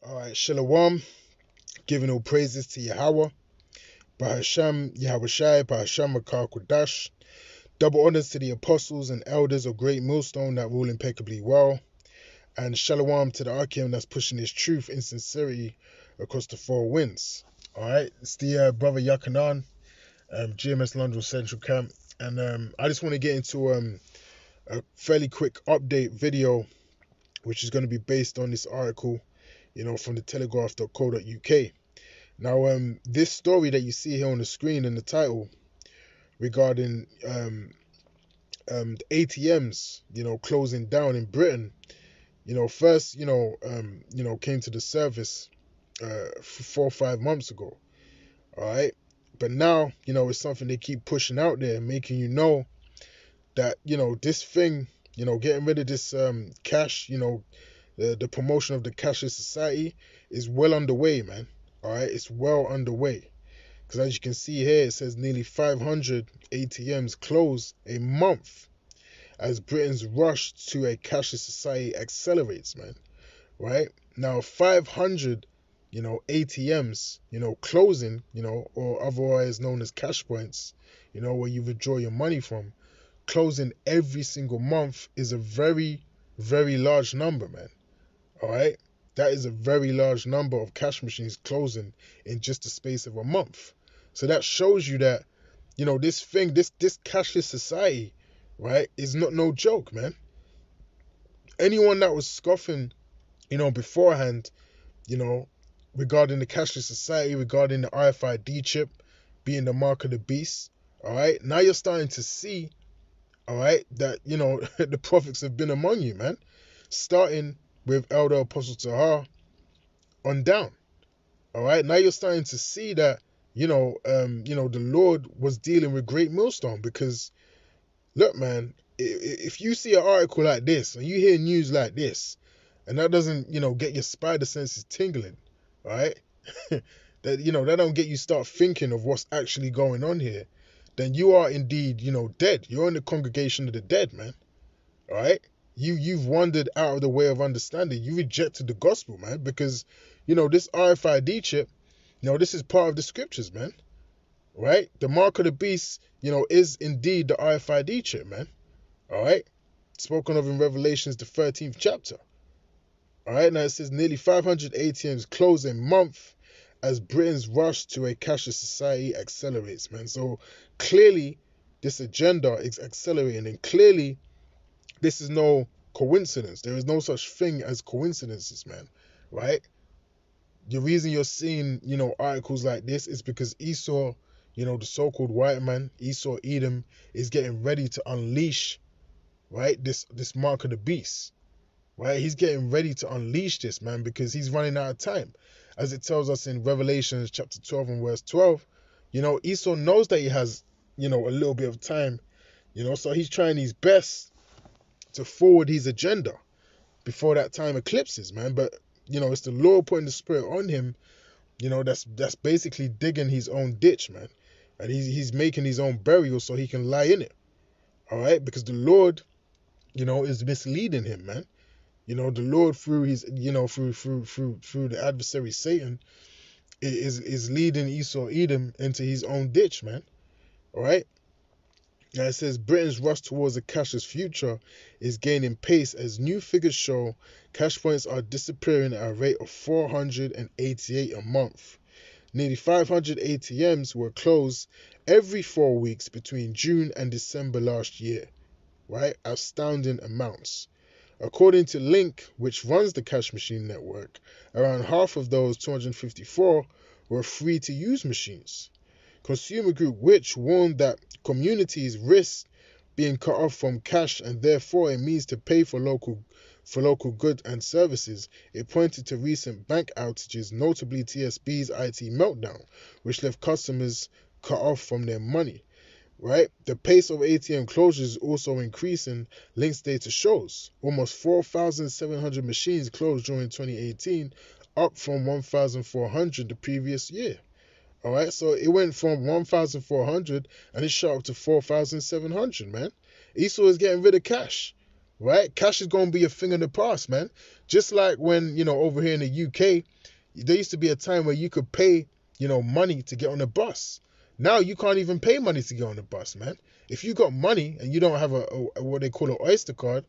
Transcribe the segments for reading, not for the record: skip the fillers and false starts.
All right, Shalom, giving all praises to Yahweh, Bahasham, Yahushai, Bahasham Makar Kodash. Double honors to the apostles and elders of Great Millstone that rule impeccably well. And Shalom to the ATM that's pushing his truth in sincerity across the four winds. All right, it's the brother Yakanan, GMSLondon Central Camp. And I just want to get into a fairly quick update video, which is going to be based on this article, from the telegraph.co.uk. Now, this story that you see here on the screen in the title regarding the ATMs, closing down in Britain, first, came to the surface 4 or 5 months ago. All right. But now, it's something they keep pushing out there, making that, this thing, getting rid of this cash, the promotion of the cashless society is well underway, man. All right. It's well underway. Because as you can see here, it says nearly 500 ATMs close a month as Britain's rush to a cashless society accelerates, man. Right? Now, 500, ATMs, closing, or otherwise known as cash points, where you withdraw your money from, closing every single month is a very, very large number, man. All right? That is a very large number of cash machines closing in just the space of a month. So that shows you that, this thing, this cashless society, right, is not no joke, man. Anyone that was scoffing, beforehand, regarding the cashless society, regarding the RFID chip being the mark of the beast, all right, now you're starting to see, all right, that, the prophets have been among you, man. Starting with Elder Apostle Tahar on down. All right, now you're starting to see that, the Lord was dealing with Great Millstone. Because look, man, if you see an article like this and you hear news like this, and that doesn't, get your spider senses tingling, right? that don't get you start thinking of what's actually going on here, then you are indeed, dead. You're in the congregation of the dead, man. All right? You've wandered out of the way of understanding. You rejected the gospel, man, because, this RFID chip, this is part of the scriptures, man. Right? The mark of the beast, is indeed the RFID chip, man. All right? Spoken of in Revelations, the 13th chapter. All right? Now it says nearly 500 ATMs close a month as Britain's rush to a cashless society accelerates, man. So clearly, this agenda is accelerating, and clearly, this is no coincidence. There is no such thing as coincidences, man. Right? The reason you're seeing, articles like this is because Esau, the so-called white man, Esau Edom, is getting ready to unleash, right, this mark of the beast. Right? He's getting ready to unleash this, man, because he's running out of time. As it tells us in Revelation chapter 12 and verse 12, Esau knows that he has, a little bit of time, so he's trying his best to forward his agenda before that time eclipses, man. But, it's the Lord putting the spirit on him, that's basically digging his own ditch, man. And he's making his own burial so he can lie in it. All right? Because the Lord, is misleading him, man. The Lord through his, through the adversary Satan is leading Esau Edom into his own ditch, man. All right? Now it says Britain's rush towards a cashless future is gaining pace as new figures show cash points are disappearing at a rate of 488 a month. Nearly 500 ATMs were closed every 4 weeks between June and December last year. Right? Astounding amounts. According to Link, which runs the cash machine network, around half of those 254 were free-to-use machines. Consumer Group Which warned that communities risk being cut off from cash and therefore a means to pay for local goods and services. It pointed to recent bank outages, notably TSB's IT meltdown, which left customers cut off from their money. Right? The pace of ATM closures is also increasing, Link's data shows. Almost 4,700 machines closed during 2018, up from 1,400 the previous year. All right, so it went from 1,400 and it shot up to 4,700, man. Esau is getting rid of cash. right? Cash is going to be a thing of the past, man. Just like when, over here in the UK, there used to be a time where you could pay, money to get on a bus. Now you can't even pay money to get on the bus, man. If you got money and you don't have a what they call an Oyster card,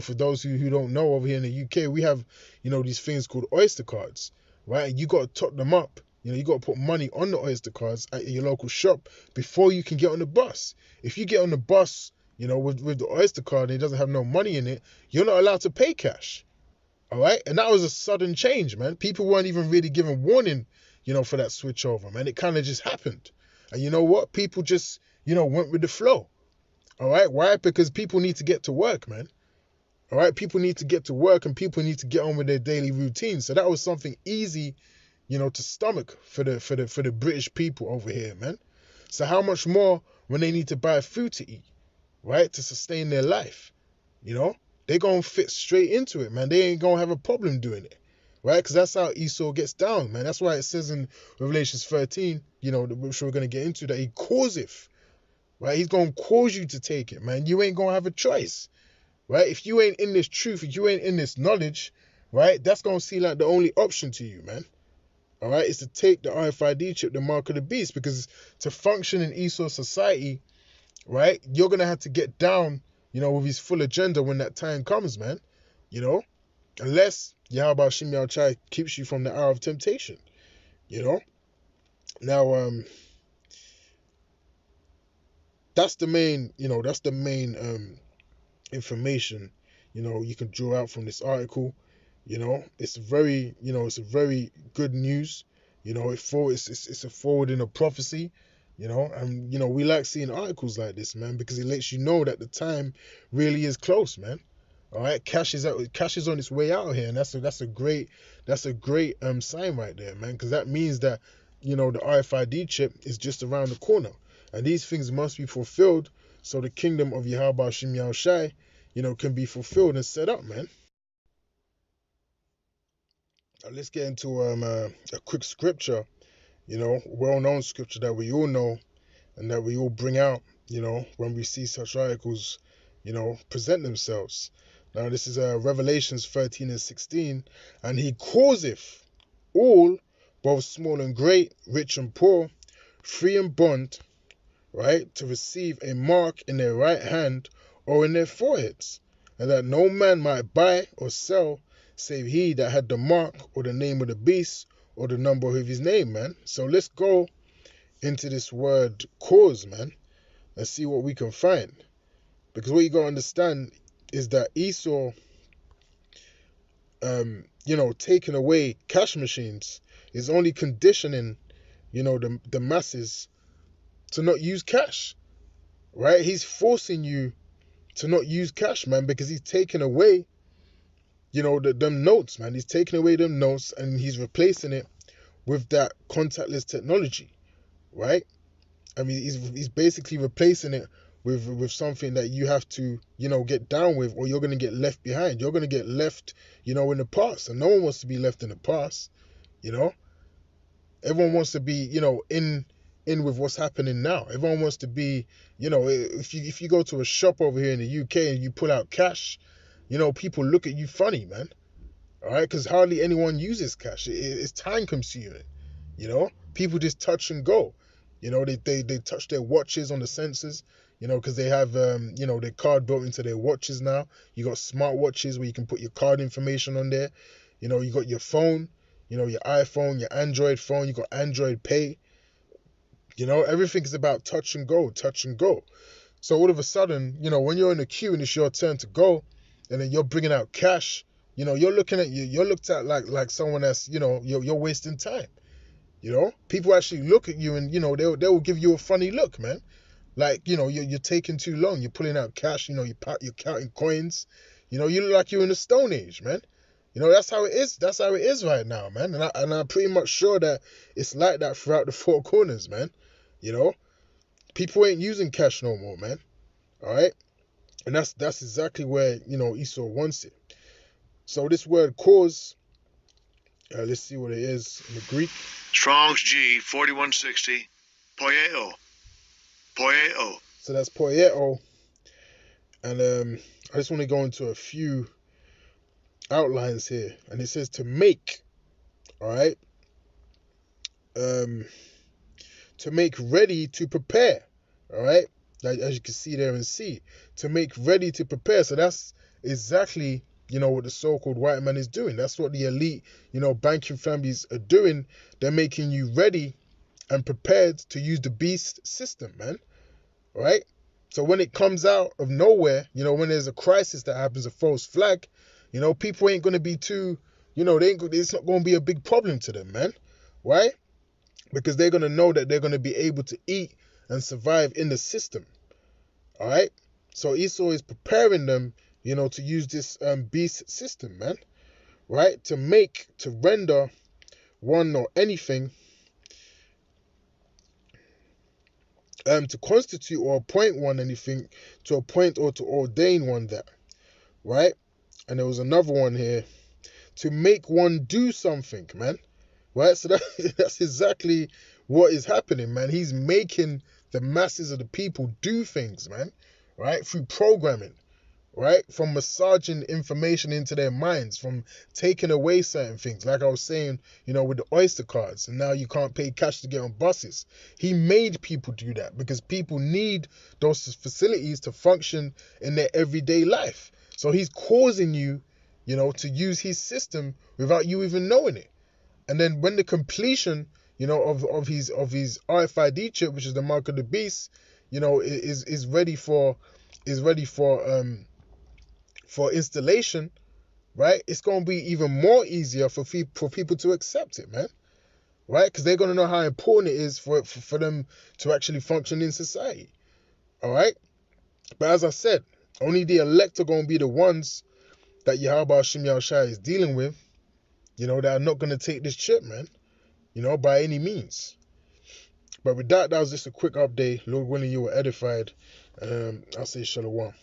for those who don't know, over here in the UK, we have, these things called Oyster cards, right? And you got to top them up. You got to put money on the Oyster cards at your local shop before you can get on the bus. If you get on the bus, with the Oyster card and it doesn't have no money in it, you're not allowed to pay cash. All right? And that was a sudden change, man. People weren't even really given warning, for that switch over, man. It kind of just happened. And you know what? People just, went with the flow. All right? Why? Because people need to get to work, man. All right? People need to get to work and people need to get on with their daily routine. So that was something easy, to stomach for the British people over here, man. So how much more when they need to buy food to eat, right? To sustain their life, They're going to fit straight into it, man. They ain't going to have a problem doing it, right? Because that's how Esau gets down, man. That's why it says in Revelations 13, which we're going to get into, that he causeth, right? He's going to cause you to take it, man. You ain't going to have a choice, right? If you ain't in this truth, if you ain't in this knowledge, right, that's going to seem like the only option to you, man. All right, is to take the RFID chip, the mark of the beast, because to function in Esau society, right, you're going to have to get down, with his full agenda when that time comes, man. Unless Yahweh Shem Yahweh keeps you from the hour of temptation, Now, that's the main, information, you can draw out from this article. It's very, it's a very good news. It's a forwarding of prophecy. And we like seeing articles like this, man, because it lets you know that the time really is close, man. All right, cash is on its way out here, and that's a great sign right there, man, because that means that the RFID chip is just around the corner, and these things must be fulfilled so the kingdom of Yahweh Shem Yahushai, can be fulfilled and set up, man. Now let's get into a quick scripture, well-known scripture that we all know and that we all bring out, when we see such articles, present themselves. Now this is Revelations 13 and 16, and he causeth all, both small and great, rich and poor, free and bond, right, to receive a mark in their right hand or in their foreheads, and that no man might buy or sell save he that had the mark or the name of the beast or the number of his name, man. So let's go into this word cause, man, and see what we can find. Because what you got to understand is that Esau, taking away cash machines is only conditioning, the masses to not use cash, right? He's forcing you to not use cash, man, because he's taking away, them notes, man. He's taking away them notes and he's replacing it with that contactless technology, right? I mean, he's basically replacing it with something that you have to, get down with, or you're going to get left behind. You're going to get left, in the past. And no one wants to be left in the past, Everyone wants to be, in with what's happening now. Everyone wants to be, if you go to a shop over here in the UK and you pull out cash, people look at you funny, man. All right, because hardly anyone uses cash. It's time consuming, People just touch and go. They touch their watches on the sensors, because they have, their card built into their watches now. You got smart watches where you can put your card information on there. You got your phone, your iPhone, your Android phone. You got Android Pay. Everything is about touch and go, touch and go. So all of a sudden, when you're in the queue and it's your turn to go, and then you're bringing out cash, you're looked at like someone that's, you're wasting time. People actually look at you and, they will give you a funny look, man. Like, you're taking too long. You're pulling out cash, you're counting coins. You look like you're in the Stone Age, man. That's how it is. That's how it is right now, man. And I'm pretty much sure that it's like that throughout the four corners, man. People ain't using cash no more, man. All right? And that's exactly where, Esau wants it. So this word cause, let's see what it is in the Greek. Strong's G 4160, poieo. So that's poieo. And I just want to go into a few outlines here. And it says to make, all right, to make ready to prepare, all right, as you can see there in C, to make ready to prepare. So that's exactly, what the so-called white man is doing. That's what the elite, banking families are doing. They're making you ready and prepared to use the beast system, man, right? So when it comes out of nowhere, when there's a crisis that happens, a false flag, people ain't going to be too, it's not going to be a big problem to them, man, right? Because they're going to know that they're going to be able to eat and survive in the system, all right? So Esau is preparing them, to use this beast system, man, right? To render one or anything, to constitute or appoint one anything, to appoint or to ordain one that, right? And there was another one here, to make one do something, man, right? So that's exactly what is happening, man. He's making the masses of the people do things, man, right? Through programming, right? From massaging information into their minds, from taking away certain things. Like I was saying, with the Oyster cards, and now you can't pay cash to get on buses. He made people do that because people need those facilities to function in their everyday life. So he's causing you, to use his system without you even knowing it. And then when the completion, of his RFID chip, which is the mark of the beast, is ready for installation, right? It's going to be even more easier for people to accept it, man, right? Because they're going to know how important it is for them to actually function in society, all right? But as I said, only the elect are going to be the ones that Yahweh Hashem Yahushua is dealing with, that are not going to take this chip, man, by any means. But with that was just a quick update. Lord willing, you were edified. I'll say shalom.